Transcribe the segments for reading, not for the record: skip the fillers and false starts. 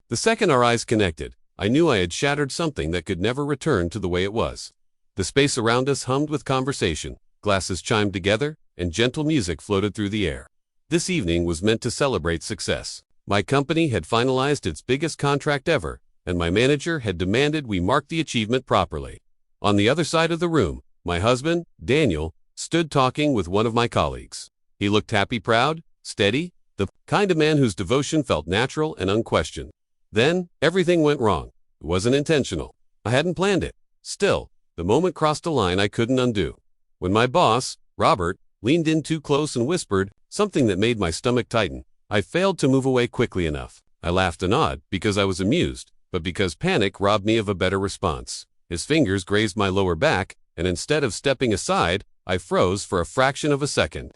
The second our eyes connected, I knew I had shattered something that could never return to the way it was. The space around us hummed with conversation, glasses chimed together, and gentle music floated through the air. This evening was meant to celebrate success. My company had finalized its biggest contract ever, and my manager had demanded we mark the achievement properly. On the other side of the room, my husband, Daniel, stood talking with one of my colleagues. He looked happy, proud, steady, the kind of man whose devotion felt natural and unquestioned. Then, everything went wrong. It wasn't intentional. I hadn't planned it. Still, the moment crossed a line I couldn't undo. When my boss, Robert, leaned in too close and whispered something that made my stomach tighten, I failed to move away quickly enough. I laughed and nodded because I was amused, but because panic robbed me of a better response. His fingers grazed my lower back, and instead of stepping aside, I froze for a fraction of a second.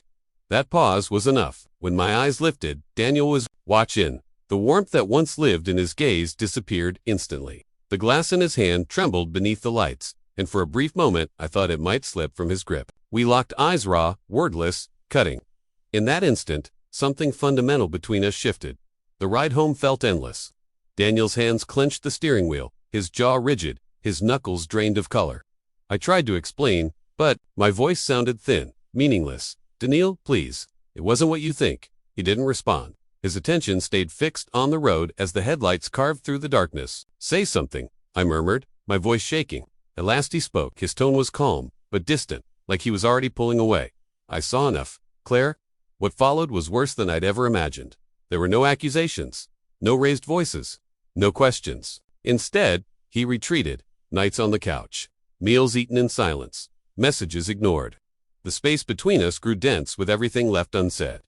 That pause was enough. When my eyes lifted, Daniel was watching. The warmth that once lived in his gaze disappeared instantly. The glass in his hand trembled beneath the lights, and for a brief moment I thought it might slip from his grip. We locked eyes, raw, wordless, cutting. In that instant, something fundamental between us shifted. The ride home felt endless. Daniel's hands clenched the steering wheel, his jaw rigid, his knuckles drained of color. I tried to explain, but my voice sounded thin, meaningless. "Daniel, please. It wasn't what you think." He didn't respond. His attention stayed fixed on the road as the headlights carved through the darkness. "Say something," I murmured, my voice shaking. At last he spoke. His tone was calm, but distant, like he was already pulling away. "I saw enough, Claire." What followed was worse than I'd ever imagined. There were no accusations, no raised voices, no questions. Instead, he retreated, nights on the couch, meals eaten in silence, messages ignored. The space between us grew dense with everything left unsaid.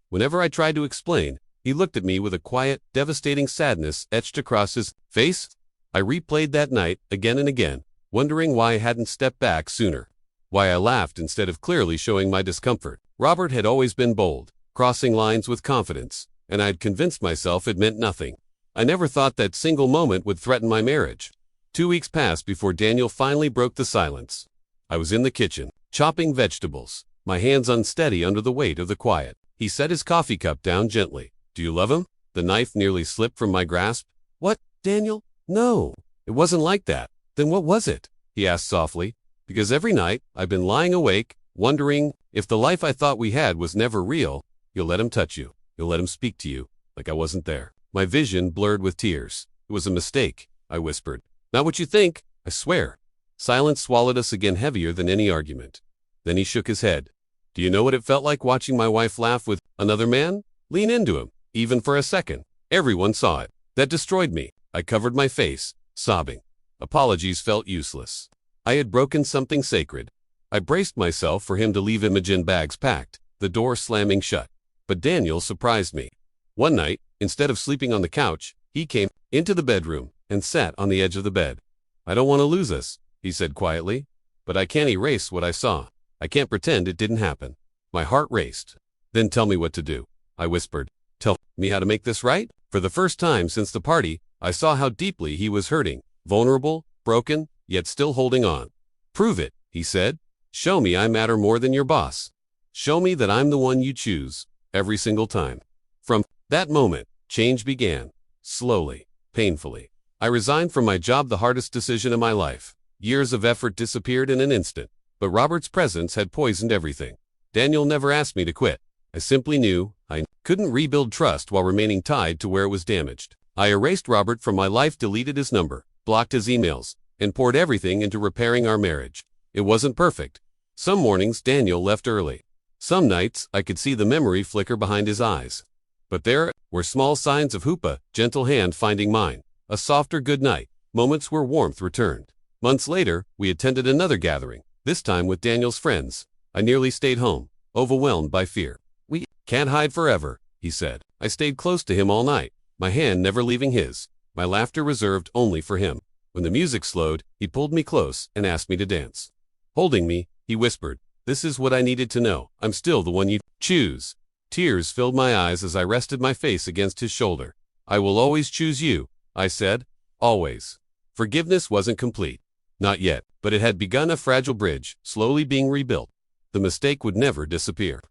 Whenever I tried to explain, he looked at me with a quiet, devastating sadness etched across his face. I replayed that night again and again, wondering why I hadn't stepped back sooner, why I laughed instead of clearly showing my discomfort. Robert had always been bold, crossing lines with confidence, and I'd convinced myself it meant nothing. I never thought that single moment would threaten my marriage. 2 weeks passed before Daniel finally broke the silence. I was in the kitchen, chopping vegetables, my hands unsteady under the weight of the quiet. He set his coffee cup down gently. "Do you love him?" The knife nearly slipped from my grasp. "What, Daniel? No, it wasn't like that." "Then what was it?" he asked softly. "Because every night I've been lying awake, wondering if the life I thought we had was never real. You'll let him touch you. You'll let him speak to you, like I wasn't there." My vision blurred with tears. "It was a mistake," I whispered. "Not what you think, I swear." Silence swallowed us again, heavier than any argument. Then he shook his head. "Do you know what it felt like watching my wife laugh with another man? Lean into him, even for a second. Everyone saw it. That destroyed me." I covered my face, sobbing. Apologies felt useless. I had broken something sacred. I braced myself for him to leave Imogen bags packed, the door slamming shut. But Daniel surprised me. One night, instead of sleeping on the couch, he came into the bedroom and sat on the edge of the bed. "I don't want to lose us," he said quietly, "but I can't erase what I saw. I can't pretend it didn't happen." My heart raced. "Then tell me what to do," I whispered. "Tell me how to make this right?" For the first time since the party, I saw how deeply he was hurting, vulnerable, broken, yet still holding on. "Prove it," he said. "Show me I matter more than your boss. Show me that I'm the one you choose, every single time." From that moment, change began. Slowly, painfully. I resigned from my job, the hardest decision in my life. Years of effort disappeared in an instant, but Robert's presence had poisoned everything. Daniel never asked me to quit. I simply knew I couldn't rebuild trust while remaining tied to where it was damaged. I erased Robert from my life, deleted his number, blocked his emails, and poured everything into repairing our marriage. It wasn't perfect. Some mornings Daniel left early. Some nights I could see the memory flicker behind his eyes. But there were small signs of a gentle hand finding mine, a softer good night, moments where warmth returned. Months later, we attended another gathering, this time with Daniel's friends. I nearly stayed home, overwhelmed by fear. "We can't hide forever," he said. I stayed close to him all night, my hand never leaving his, my laughter reserved only for him. When the music slowed, he pulled me close and asked me to dance. Holding me, he whispered, "This is what I needed to know. I'm still the one you choose." Tears filled my eyes as I rested my face against his shoulder. "I will always choose you," I said. Always. Forgiveness wasn't complete. Not yet, but it had begun, a fragile bridge, slowly being rebuilt. The mistake would never disappear.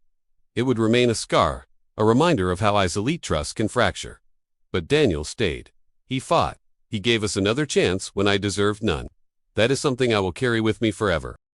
It would remain a scar, a reminder of how easily trust can fracture. But Daniel stayed. He fought. He gave us another chance when I deserved none. That is something I will carry with me forever.